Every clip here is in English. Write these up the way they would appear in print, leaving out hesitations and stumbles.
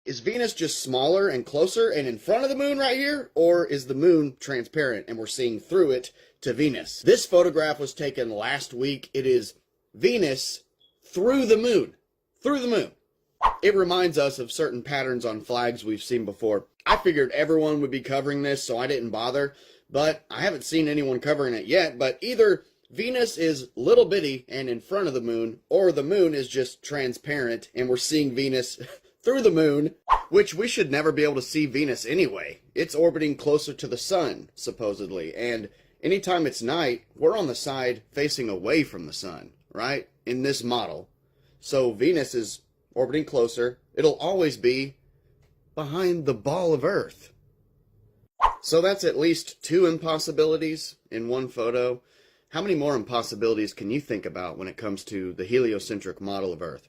Is Venus just smaller and closer and in front of the moon right here? Or is the moon transparent and we're seeing through it to Venus? This photograph was taken last week. It is Venus through the moon. Through the moon. It reminds us of certain patterns on flags we've seen before. I figured everyone would be covering this, so I didn't bother. But I haven't seen anyone covering it yet. But either Venus is little bitty and in front of the moon, or the moon is just transparent and we're seeing Venus through the moon, which we should never be able to see Venus anyway. It's orbiting closer to the sun, supposedly, and anytime it's night, we're on the side facing away from the sun, right? In this model. So Venus is orbiting closer. It'll always be behind the ball of Earth. So that's at least 2 impossibilities in one photo. How many more impossibilities can you think about when it comes to the heliocentric model of Earth?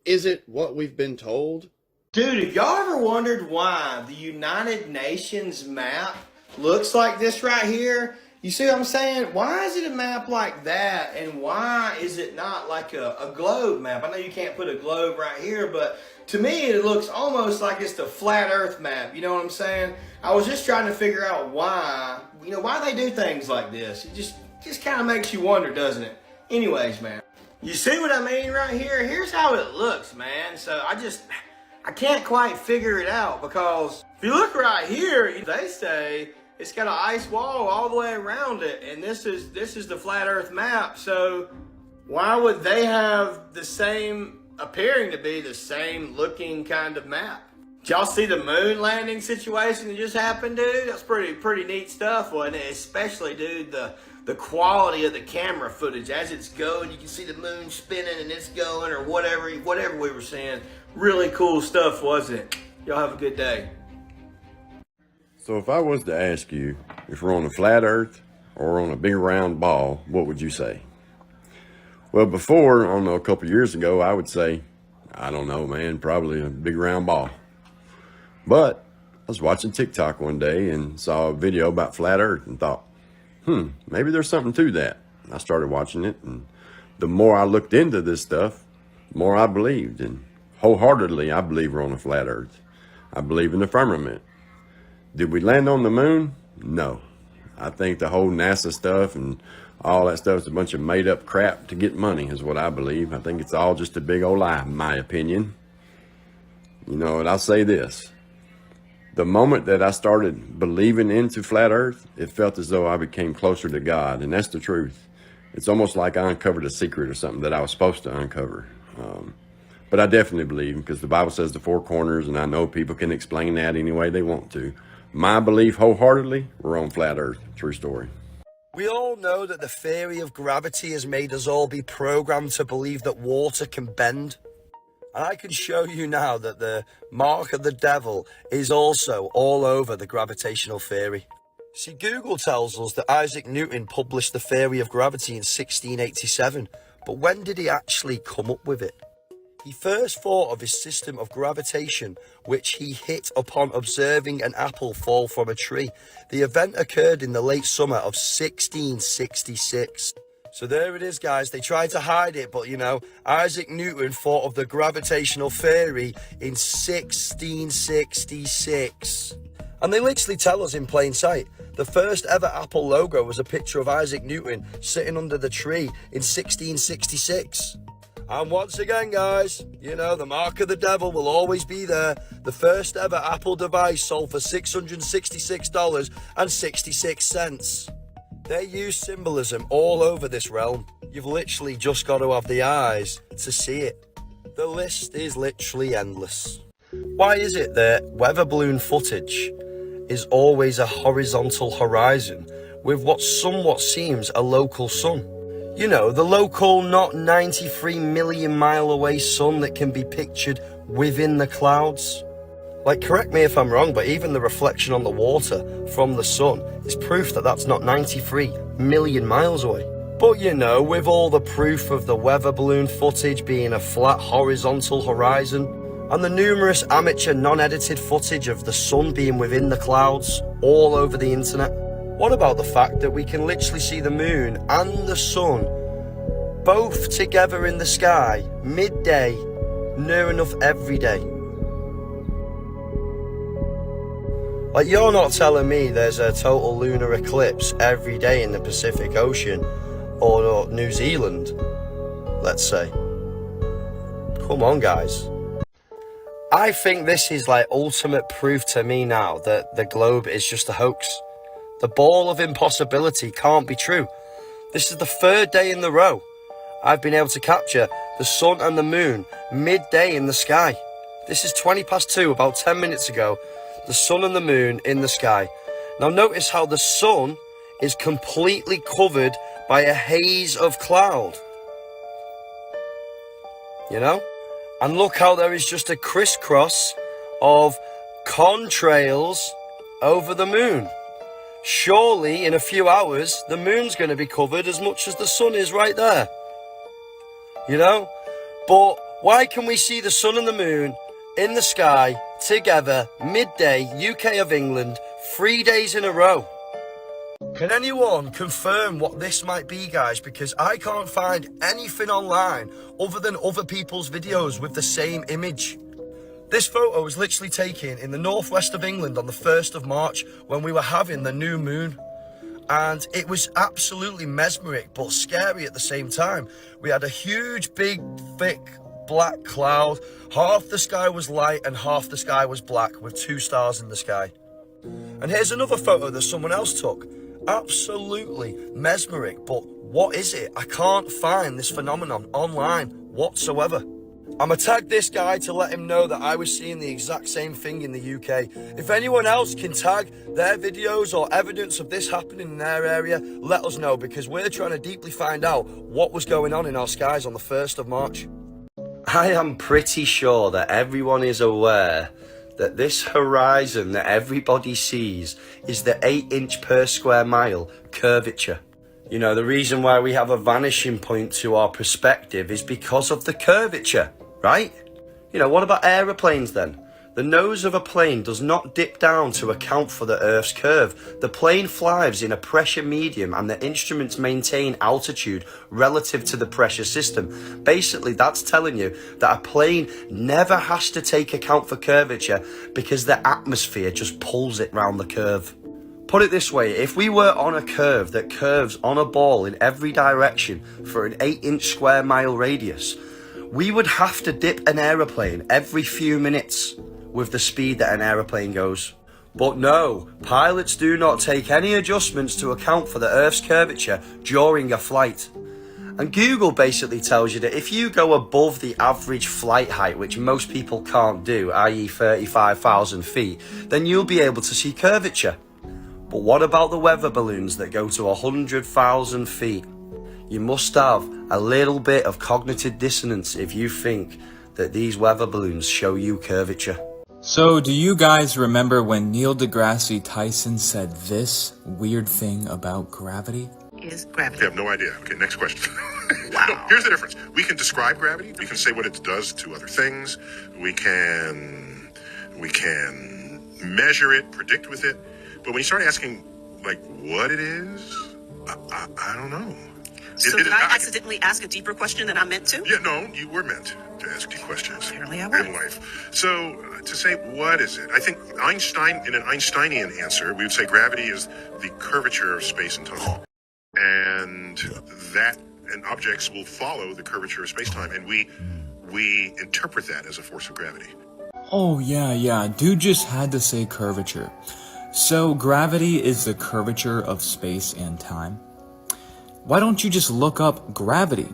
Is it what we've been told? Dude, have y'all ever wondered why the United Nations map looks like this right here? You see what I'm saying? Why is it a map like that, and why is it not like a globe map? I know you can't put a globe right here, but to me it looks almost like it's the flat earth map, you know what I'm saying? I was just trying to figure out why, why they do things like this. It just kind of makes you wonder, doesn't it? Anyways, man. You see what I mean right here? Here's how it looks, man. So I can't quite figure it out, because if you look right here, they say it's got an ice wall all the way around it, and this is the flat earth map. So why would they have the same, appearing to be the same looking kind of map? Did y'all see the moon landing situation that just happened, dude? That's pretty neat stuff, wasn't it? Especially, dude, the quality of the camera footage as it's going. You can see the moon spinning and it's going, or whatever we were seeing. Really cool stuff, wasn't it? Y'all have a good day. So if I was to ask you if we're on a flat earth or on a big round ball, what would you say? Well, before, I don't know, a couple years ago, I would say, I don't know, man, probably a big round ball. But I was watching TikTok one day and saw a video about flat earth and thought, maybe there's something to that. I started watching it, and the more I looked into this stuff, the more I believed. And wholeheartedly, I believe we're on a flat earth. I believe in the firmament. Did we land on the moon? No. I think the whole NASA stuff and all that stuff is a bunch of made up crap to get money, is what I believe. I think it's all just a big old lie, in my opinion. And I'll say this. The moment that I started believing into flat earth, it felt as though I became closer to God, and that's the truth. It's almost like I uncovered a secret or something that I was supposed to uncover. But I definitely believe, because the Bible says the 4 corners, and I know people can explain that any way they want to. My belief wholeheartedly, we're on flat earth. True story. We all know that the theory of gravity has made us all be programmed to believe that water can bend. And I can show you now that the mark of the devil is also all over the gravitational theory. See, Google tells us that Isaac Newton published the theory of gravity in 1687, but when did he actually come up with it? He first thought of his system of gravitation, which he hit upon observing an apple fall from a tree. The event occurred in the late summer of 1666. So there it is, guys. They tried to hide it, but Isaac Newton thought of the gravitational theory in 1666. And they literally tell us in plain sight. The first ever Apple logo was a picture of Isaac Newton sitting under the tree in 1666. And once again, guys, the mark of the devil will always be there. The first ever Apple device sold for $666.66. They use symbolism all over this realm. You've literally just got to have the eyes to see it. The list is literally endless. Why is it that weather balloon footage is always a horizontal horizon with what somewhat seems a local sun? The local, not 93 million mile away sun that can be pictured within the clouds. Correct me if I'm wrong, but even the reflection on the water from the sun is proof that that's not 93 million miles away. But with all the proof of the weather balloon footage being a flat horizontal horizon, and the numerous amateur non-edited footage of the sun being within the clouds all over the internet, what about the fact that we can literally see the moon and the sun both together in the sky, midday, near enough every day? Like, you're not telling me there's a total lunar eclipse every day in the Pacific Ocean or New Zealand, let's say. Come on, guys. I think this is like ultimate proof to me now that the globe is just a hoax. The ball of impossibility can't be true. This is the third day in the row I've been able to capture the sun and the moon midday in the sky. This is 2:20, about 10 minutes ago. The sun and the moon in the sky. Now notice how the sun is completely covered by a haze of cloud. You know? And look how there is just a crisscross of contrails over the moon. Surely in a few hours, the moon's going to be covered as much as the sun is right there. You know? But why can we see the sun and the moon in the sky together midday, UK of England, 3 days in a row? Can anyone confirm what this might be, guys? Because I can't find anything online other than other people's videos with the same image. This photo was literally taken in the northwest of England on the 1st of March when we were having the new moon. And it was absolutely mesmeric but scary at the same time. We had a huge, big, thick, black cloud. Half the sky was light and half the sky was black with 2 stars in the sky. And here's another photo that someone else took. Absolutely mesmeric, but what is it? I can't find this phenomenon online whatsoever. I'm gonna tag this guy to let him know that I was seeing the exact same thing in the UK. If anyone else can tag their videos or evidence of this happening in their area, let us know, because we're trying to deeply find out what was going on in our skies on the 1st of March. I am pretty sure that everyone is aware that this horizon that everybody sees is the 8" per square mile curvature. You know, the reason why we have a vanishing point to our perspective is because of the curvature, right? You know, what about aeroplanes then? The nose of a plane does not dip down to account for the Earth's curve. The plane flies in a pressure medium and the instruments maintain altitude relative to the pressure system. Basically, that's telling you that a plane never has to take account for curvature because the atmosphere just pulls it round the curve. Put it this way, if we were on a curve that curves on a ball in every direction for an 8" square mile radius, we would have to dip an aeroplane every few minutes with the speed that an aeroplane goes. But no, pilots do not take any adjustments to account for the Earth's curvature during a flight. And Google basically tells you that if you go above the average flight height, which most people can't do, i.e. 35,000 feet, then you'll be able to see curvature. But what about the weather balloons that go to 100,000 feet? You must have a little bit of cognitive dissonance if you think that these weather balloons show you curvature. So, do you guys remember when Neil deGrasse Tyson said this weird thing about gravity? Is gravity. I have no idea. Okay, next question. Wow. No, here's the difference. We can describe gravity. We can say what it does to other things. We can measure it, predict with it. But when you start asking, like, what it is, I don't know. So did I accidentally ask a deeper question than I meant to? Yeah, no, you were meant to ask deep questions. Apparently I was. In life. So, to say, what is it? I think Einstein, in an Einsteinian answer, we would say gravity is the curvature of space and time. And objects will follow the curvature of space-time, and we interpret that as a force of gravity. Oh yeah, dude just had to say curvature. So gravity is the curvature of space and time. Why don't you just look up gravity?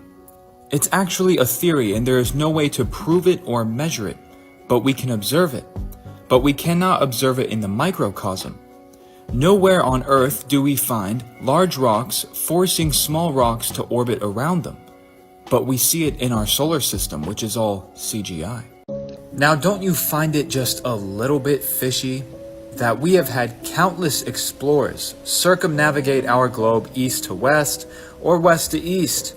It's actually a theory and there is no way to prove it or measure it, but we can observe it. But we cannot observe it in the microcosm. Nowhere on Earth do we find large rocks forcing small rocks to orbit around them. But we see it in our solar system, which is all CGI. Now, don't you find it just a little bit fishy that we have had countless explorers circumnavigate our globe east to west or west to east,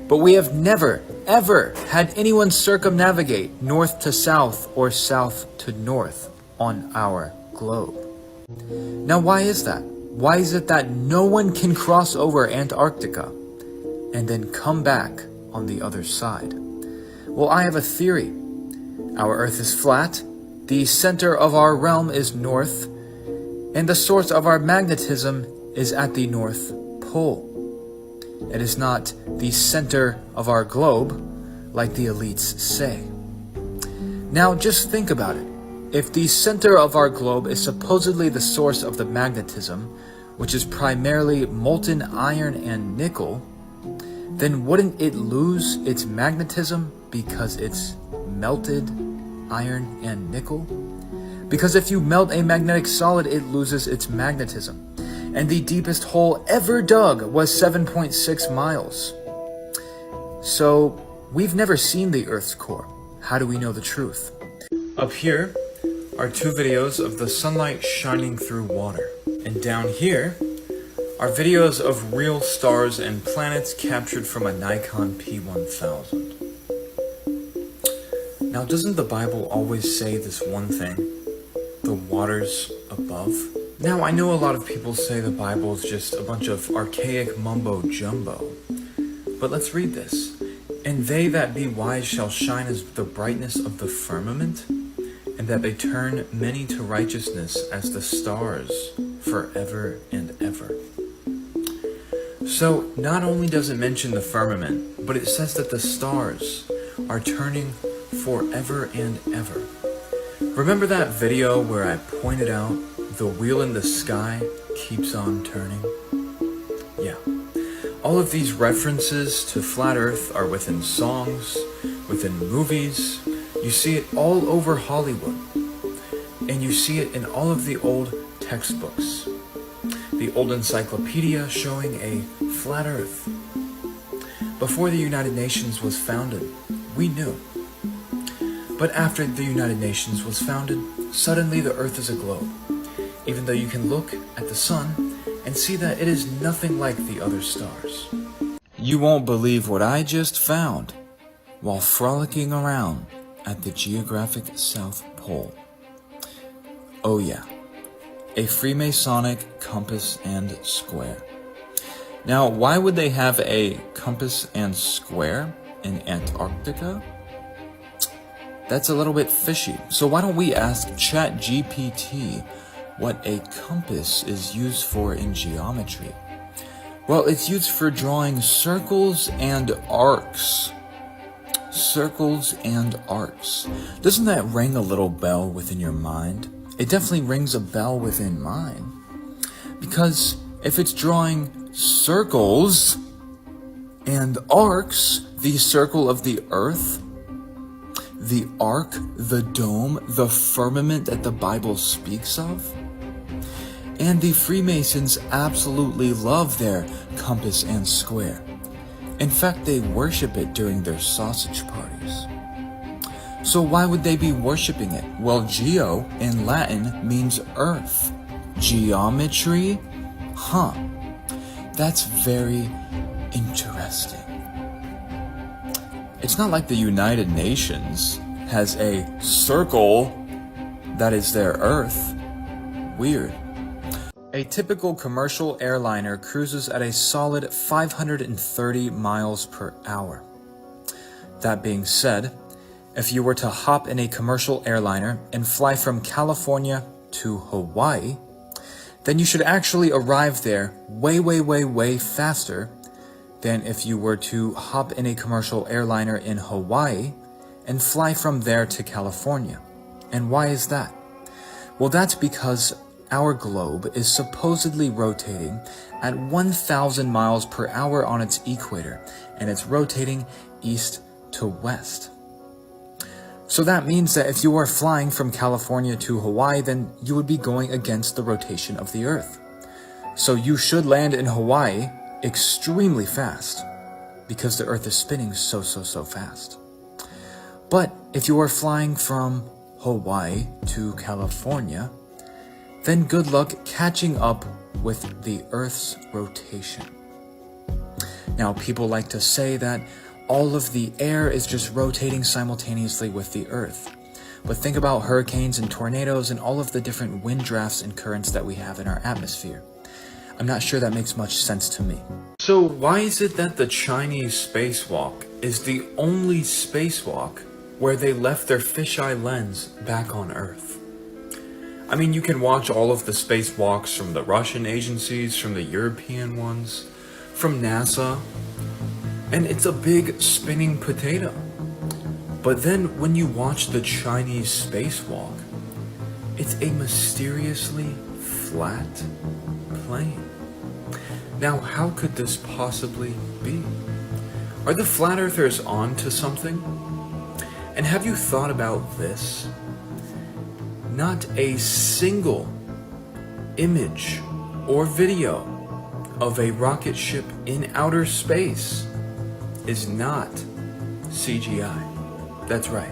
but we have never, ever had anyone circumnavigate north to south or south to north on our globe? Now, why is that? Why is it that no one can cross over Antarctica and then come back on the other side? Well, I have a theory. Our Earth is flat, the center of our realm is north, And the source of our magnetism is at the North Pole. It is not the center of our globe, like the elites say. Now just think about it. If the center of our globe is supposedly the source of the magnetism, which is primarily molten iron and nickel, then wouldn't it lose its magnetism because it's melted iron and nickel? Because if you melt a magnetic solid, it loses its magnetism. And the deepest hole ever dug was 7.6 miles. So we've never seen the Earth's core. How do we know the truth? Up here are 2 videos of the sunlight shining through water. And down here are videos of real stars and planets captured from a Nikon P1000. Now, doesn't the Bible always say this one thing? The waters above? Now, I know a lot of people say the Bible is just a bunch of archaic mumbo-jumbo, but let's read this. And they that be wise shall shine as the brightness of the firmament, and that they turn many to righteousness as the stars forever and ever. So, not only does it mention the firmament, but it says that the stars are turning forever and ever. Remember that video where I pointed out the wheel in the sky keeps on turning? Yeah. All of these references to flat Earth are within songs, within movies. You see it all over Hollywood. And you see it in all of the old textbooks. The old encyclopedia showing a flat Earth. Before the United Nations was founded, we knew. But after the United Nations was founded, suddenly the Earth is a globe. Even though you can look at the sun and see that it is nothing like the other stars. You won't believe what I just found while frolicking around at the geographic South Pole. Oh yeah, a Freemasonic compass and square. Now, why would they have a compass and square in Antarctica? That's a little bit fishy. So why don't we ask ChatGPT what a compass is used for in geometry? Well, it's used for drawing circles and arcs. Circles and arcs. Doesn't that ring a little bell within your mind? It definitely rings a bell within mine. Because if it's drawing circles and arcs, the circle of the earth, the arc, the dome, the firmament that the Bible speaks of. And the Freemasons absolutely love their compass and square. In fact, they worship it during their sausage parties. So why would they be worshiping it? Well, geo in Latin means earth. Geometry? Huh. That's very interesting. It's not like the United Nations has a circle that is their Earth. Weird. A typical commercial airliner cruises at a solid 530 miles per hour. That being said, if you were to hop in a commercial airliner and fly from California to Hawaii, then you should actually arrive there way faster than if you were to hop in a commercial airliner in Hawaii and fly from there to California. And why is that? Well, that's because our globe is supposedly rotating at 1,000 miles per hour on its equator, and it's rotating east to west. So that means that if you are flying from California to Hawaii, then you would be going against the rotation of the Earth. So you should land in Hawaii extremely fast, because the Earth is spinning so fast. But if you are flying from Hawaii to California, then good luck catching up with the Earth's rotation. Now, people like to say that all of the air is just rotating simultaneously with the Earth. But think about hurricanes and tornadoes and all of the different wind drafts and currents that we have in our atmosphere. I'm not sure that makes much sense to me. So why is it that the Chinese spacewalk is the only spacewalk where they left their fisheye lens back on Earth? I mean, you can watch all of the spacewalks from the Russian agencies, from the European ones, from NASA, and it's a big spinning potato. But then when you watch the Chinese spacewalk, it's a mysteriously flat plane. Now, how could this possibly be? Are the flat earthers on to something? And have you thought about this? Not a single image or video of a rocket ship in outer space is not CGI. That's right.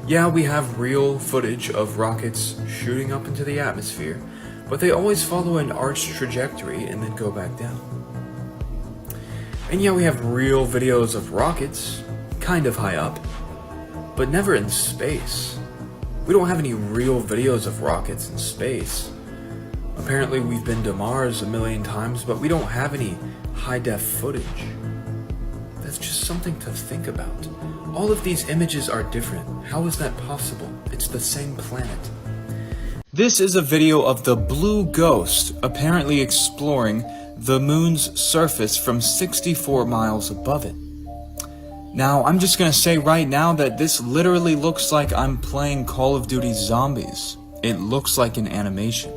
Yeah, we have real footage of rockets shooting up into the atmosphere, but they always follow an arched trajectory and then go back down. And yeah, we have real videos of rockets, kind of high up, but never in space. We don't have any real videos of rockets in space. Apparently we've been to Mars a million times, but we don't have any high-def footage. That's just something to think about. All of these images are different. How is that possible? It's the same planet. This is a video of the Blue Ghost apparently exploring the moon's surface from 64 miles above it. Now, I'm just gonna say right now that this literally looks like I'm playing Call of Duty Zombies. It looks like an animation.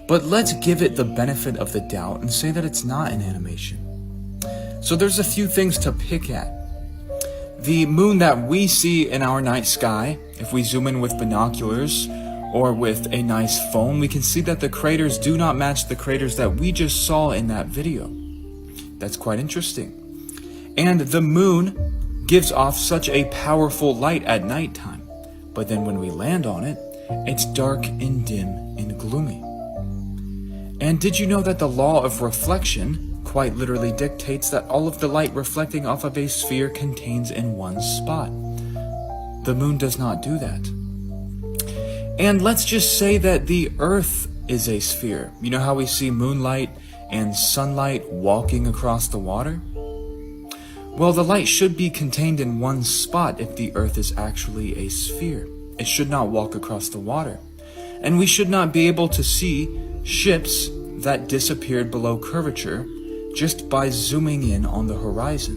But let's give it the benefit of the doubt and say that it's not an animation. So there's a few things to pick at. The moon that we see in our night sky, if we zoom in with binoculars or with a nice phone, we can see that the craters do not match the craters that we just saw in that video. That's quite interesting. And the moon gives off such a powerful light at nighttime, but then when we land on it, it's dark and dim and gloomy. And did you know that the law of reflection quite literally dictates that all of the light reflecting off of a sphere contains in one spot? The moon does not do that. And let's just say that the Earth is a sphere. You know how we see moonlight and sunlight walking across the water? Well, the light should be contained in one spot if the Earth is actually a sphere. It should not walk across the water. And we should not be able to see ships that disappeared below curvature just by zooming in on the horizon.